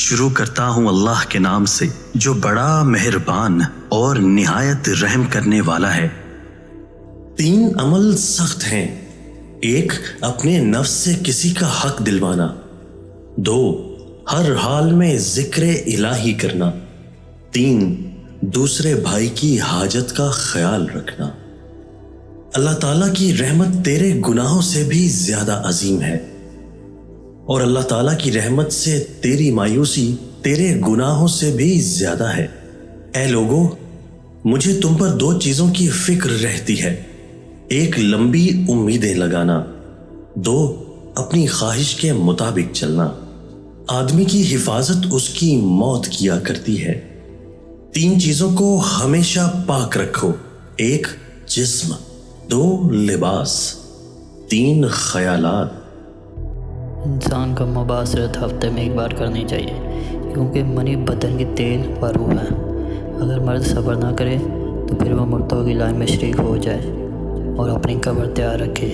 شروع کرتا ہوں اللہ کے نام سے جو بڑا مہربان اور نہایت رحم کرنے والا ہے۔ 3 عمل سخت ہیں۔ 1 اپنے نفس سے کسی کا حق دلوانا۔ 2 ہر حال میں ذکر الہی کرنا۔ 3 دوسرے بھائی کی حاجت کا خیال رکھنا۔ اللہ تعالیٰ کی رحمت تیرے گناہوں سے بھی زیادہ عظیم ہے، اور اللہ تعالیٰ کی رحمت سے تیری مایوسی تیرے گناہوں سے بھی زیادہ ہے۔ اے لوگو، مجھے تم پر 2 چیزوں کی فکر رہتی ہے۔ 1 لمبی امیدیں لگانا، 2 اپنی خواہش کے مطابق چلنا۔ آدمی کی حفاظت اس کی موت کیا کرتی ہے۔ 3 چیزوں کو ہمیشہ پاک رکھو۔ 1 جسم، 2 لباس، 3 خیالات۔ انسان کو مباشرت ہفتے میں 1 بار کرنی چاہیے، کیونکہ منی بدن کی تیل و روح ہے۔ اگر مرد صبر نہ کرے تو پھر وہ مردوں کی لائن میں شریک ہو جائے اور اپنی قبر تیار رکھے۔